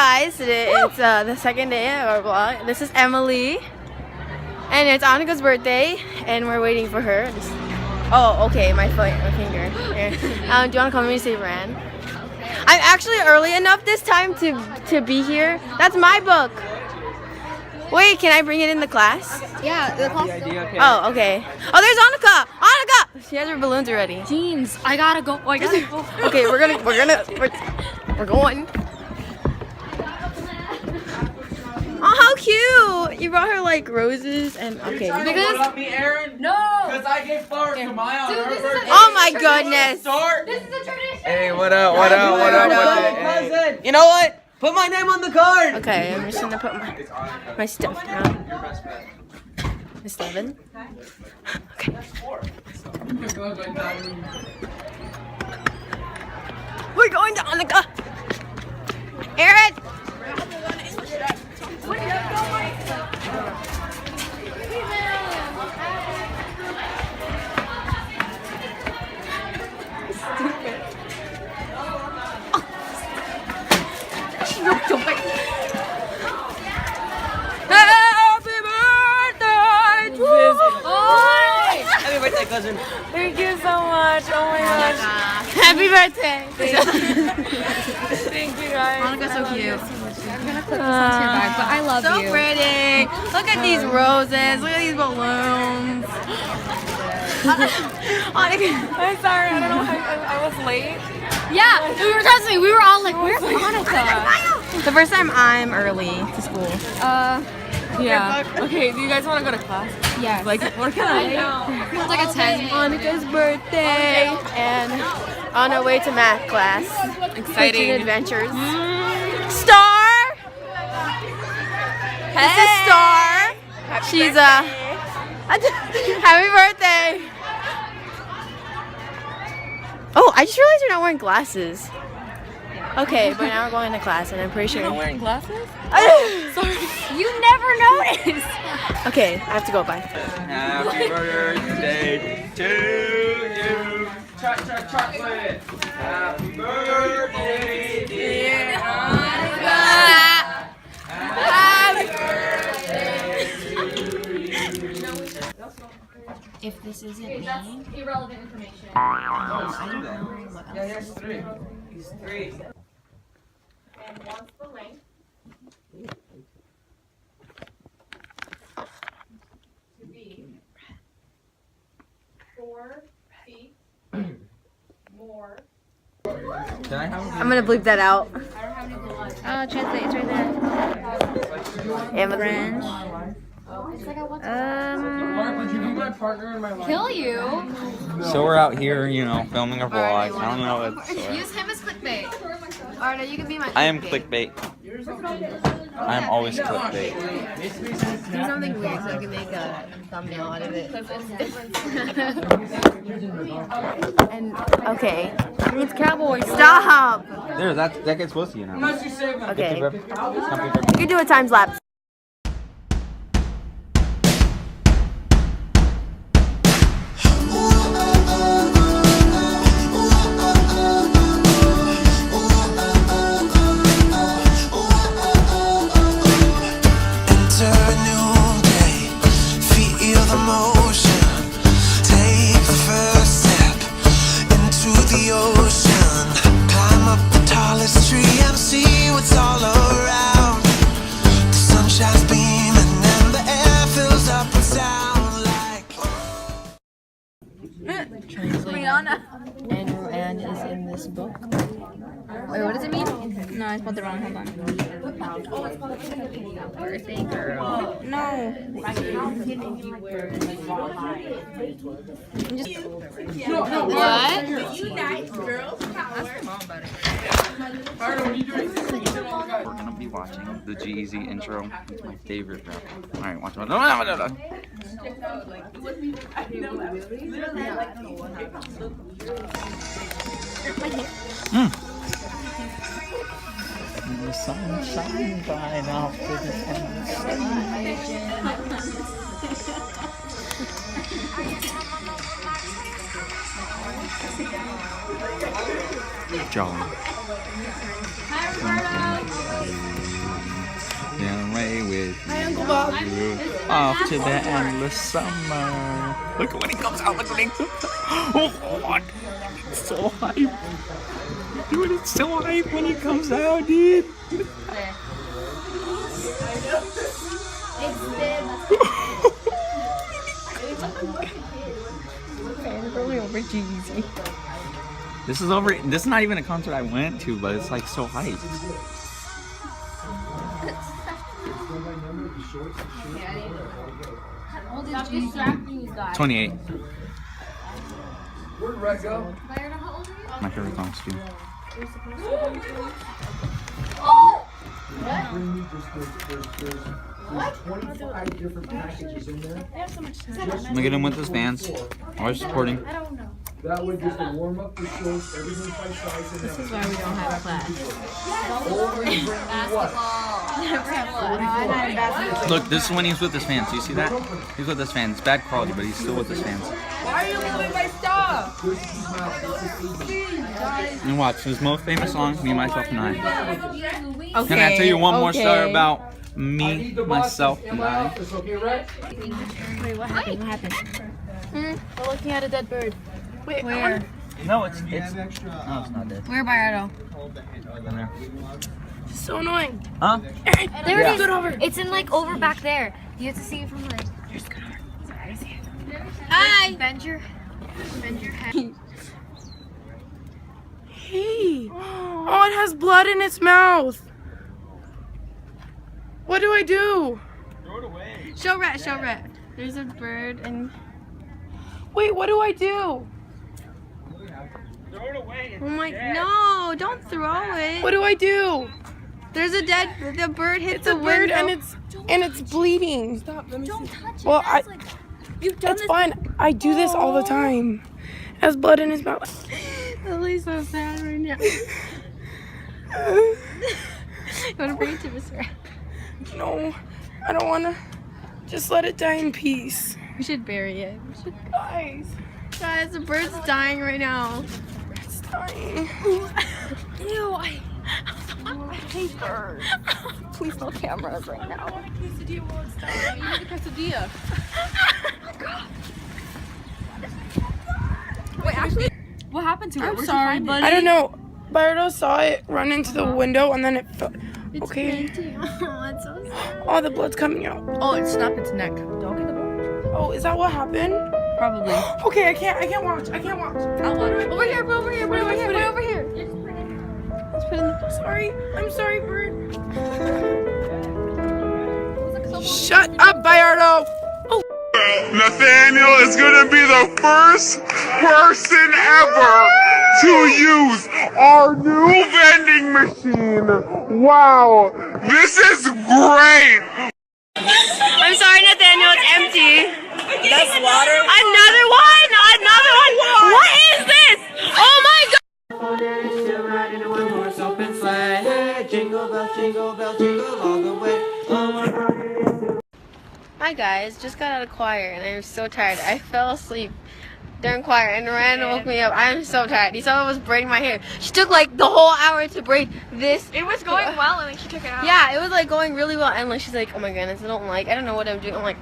guys, it's the second day of our vlog. This is Emily, and it's Annika's birthday, and we're waiting for her. Oh, okay, my finger. Here. Do you want to come with me to say Ran? Okay. I'm actually early enough this time to be here. That's my book. Wait, can I bring it in the class? Yeah, the class. Okay. Oh, okay. Oh, there's Annika. Annika, she has her balloons already. Jeans, I gotta go. I gotta go. Okay, we're going. Oh, how cute! You brought her like roses and okay. Because up me, Aaron? No. Because I gave flowers to Maya on her birthday. Oh my goodness! This is a tradition. Hey, what up? Hey. You know what? Put my name on the card. Okay, I'm just gonna put my stuff down. Miss Levin. Okay. We're going to Annika. Aaron. Happy birthday, cousin. Thank you so much. Oh my gosh. Happy birthday. Thank you guys. Annika's so cute. I'm gonna put this onto your bag, but I love so you. So pretty. Look at these roses. Look at these balloons. I'm sorry. I don't know if I was late. Yeah, trust me, we were all like, where's Annika? The first time I'm early to school. Yeah. Okay, do you guys want to go to class? Yeah. Like, what kind of It's like a 10. Annika's birthday. And on our way to math class. Exciting. JuneAdventures. Star! Hey. This is Star. She's happy birthday. Oh, I just realized you're not wearing glasses. Okay, but now we're going to class, and I'm pretty sure You're not wearing glasses? Sorry. You never noticed. Okay, I have to go. Bye. Happy birthday to you. Chocolate. Happy birthday, dear Annika. Happy birthday to you. If this isn't me, That's irrelevant information. I don't know what else. Yeah, here's three. He's three. And one's the length. To be 4 feet more. Can I have I'm gonna bleep that out. Oh, translate, it's right there. Immigrant. Kill you. So we're out here, you know, filming a vlog. I don't know what's. Use him as clickbait. Alright, you can be my. I am clickbait. I am always clickbait. Do something weird so I can make a thumbnail out of it. And okay, it's cowboy. Stop. There, that gets close to you now. Okay, Come you can do a time lapse. And is in this book. Wait, what does it mean? No, I spelled it wrong. Hold on. Birthday girl. No. What? You nice girl power. We're gonna be watching the G-Eazy intro. It's my favorite rapper. Alright, watch. No. The sun shines right off to the Jolly. Hi, Roberta. Off to the endless summer. Look when he comes out. Look when he comes out. Oh, God. It's so hype. Dude, it's so hype when he comes out, dude. This is over. This is not even a concert I went to, but it's like so hype. Stop distracting you guys. 28. Where'd Red go? My favorite songs too. There's 25 different packages in there. Look at him with his fans. Always supporting. That would just to warm up the shorts, everything's by size. And This is why we don't have class. Look, this is when he's with his fans. Do you see that? He's with his fans. Bad quality, but he's still with his fans. Why are you moving my stuff? And watch his most famous song, "Me, Myself, and I." Okay. Can I tell you one more okay. story about me, myself, and I? Okay, Red? Wait, what happened? What happened? We're looking at a dead bird. Wait, where? No, it's no, it's not dead. Where, Byardo? In there. So annoying. Huh? There Yeah. it is. It's in like over back there. You have to see it from like. Hi. Bend your head. Hey. Oh, it has blood in its mouth. What do I do? Throw it away. Show Rhett, show Rhett. There's a bird and... Wait, what do I do? Throw it away. Oh my... No, don't throw it. What do I do? There's a dead... The bird hit the bird window. and it's bleeding. Stop, let me see. Touch it. Well, That's like, you've done It's this. fine. I do this all the time. It has blood in his mouth. Lily's so sad right now. You want to bring it to Mr. No, I don't want to. Just let it die in peace. We should bury it. Guys, The bird's dying right now. it's dying. Ew, I hate birds. Please no cameras right now. Wait, actually, what happened to it? I'm sorry, buddy. I don't know. Byardo saw it run into the window and then it fell. Okay. Oh, it's so sad. Oh, the blood's coming out. Oh, it snapped its neck. Don't get the blood. Oh, is that what happened? Probably. Okay, I can't watch. I can't watch. Over here, bro, over here, bro, over here, Put it- bro, over here. Let's put it in the... Sorry. I'm sorry, bird. Shut up, Byardo. Nathaniel is gonna be the first person ever to use our new vending machine. Wow, this is great. I'm sorry, Nathaniel, it's empty. That's water. Another one! Another one! What is this? Oh my god! Hi guys, just got out of choir and I'm so tired. I fell asleep during choir and Miranda woke me up. I'm so tired. Isabella was braiding my hair. She took like the whole hour to braid this. It was going well and then she took it out. Yeah, it was like going really well and like she's like, oh my goodness, I don't know what I'm doing. I'm like,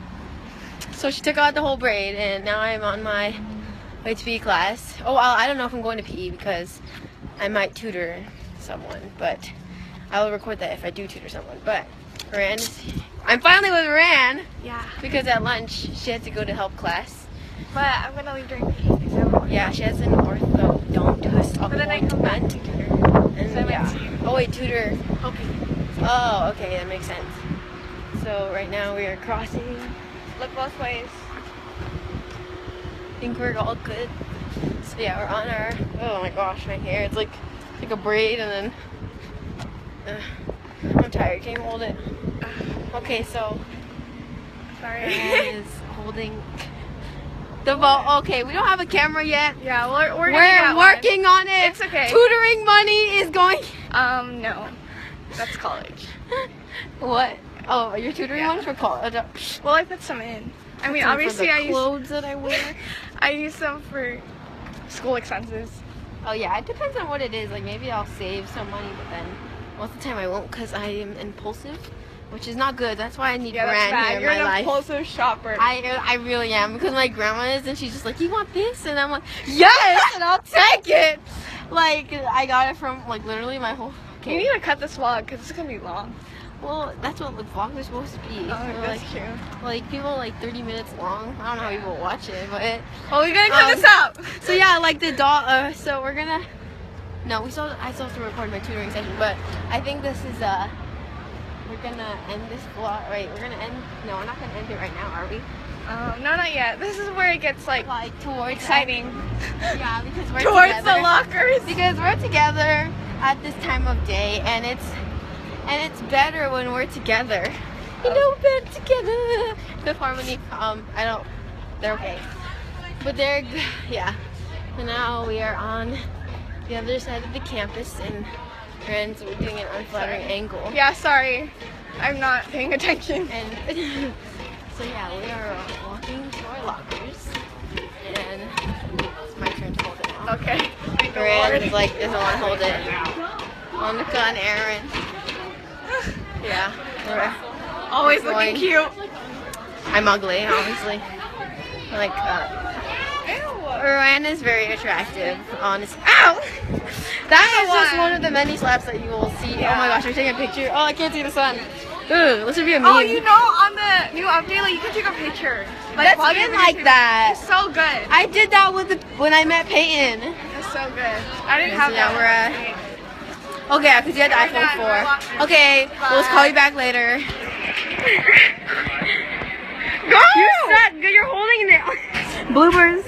so she took out the whole braid and now I'm on my way to PE class. Oh, I don't know if I'm going to PE because I might tutor someone, but I will record that if I do tutor someone. But I'm finally with Rand. Yeah. Because at lunch she had to go to help class. But I'm gonna leave during PE. Yeah, she has an orthodontist But then I come back to tutor. And So I yeah. might see you. Oh wait, tutor. Okay. Oh, okay, that makes sense. So right now we are crossing. Look both ways. I think we're all good. So yeah, we're on our, oh my gosh, my hair, it's like a braid and then, I'm tired, can you hold it? Okay, so, Sorry. Rand is holding the boat. Okay, we don't have a camera yet. Yeah, we're gonna We're get working on it. It's okay. Tutoring money is going. one. No. That's college. What? Oh, you're tutoring money for college? Well, I put some in. I mean, Some for obviously the I use clothes that I wear. I use some for school expenses. Oh yeah, it depends on what it is. Like maybe I'll save some money, but then most of the time I won't because I am impulsive. which is not good. That's why I need Yeah, that's brand bad. here You're in my an life. impulsive shopper. I really am, because my grandma is, and she's just like, you want this? And I'm like, yes, and I'll take it. Like, I got it from, like, literally my whole. You need to cut this vlog because it's gonna be long. Well, that's what vlogs are supposed to be. That's like, true. Like, people like 30 minutes long. I don't know how people watch it, but. Well, we're gonna cut this out. So yeah, like the doll. So we're gonna. No, I still have to record my tutoring session, but I think this is we're gonna end this vlog. Right, we're gonna end. No, we're not gonna end it right now, are we? No, not yet. This is where it gets like Towards exciting. Yeah, because we're Towards together. the lockers. Because we're together at this time of day, and it's better when we're together. You know, better together. Fifth Harmony. I don't. They're okay, but they're yeah. So now we are on the other side of the campus, and we're doing an unflattering angle. Yeah, sorry. I'm not paying attention. And so yeah, we are walking to our lockers, and it's my turn to hold it now. Okay. Rand is like doesn't want to hold it. Monica and Aaron. Yeah. We're Always going. looking cute. I'm ugly, obviously. Like Rand is very attractive. Honestly. Ow! That is just one of the many slaps that you will see. Oh my gosh, we're taking a picture. Oh, I can't see the sun. Ooh, this would be a meme. Oh, you know, on the new update, like, you can take a picture. Like, That's been like that. It's so good. I did that with when I met Peyton. It's so good. I didn't have So yeah, that. Okay, because you had the iPhone 4. Okay, we'll call you back later. Go! You're holding it. Bloopers.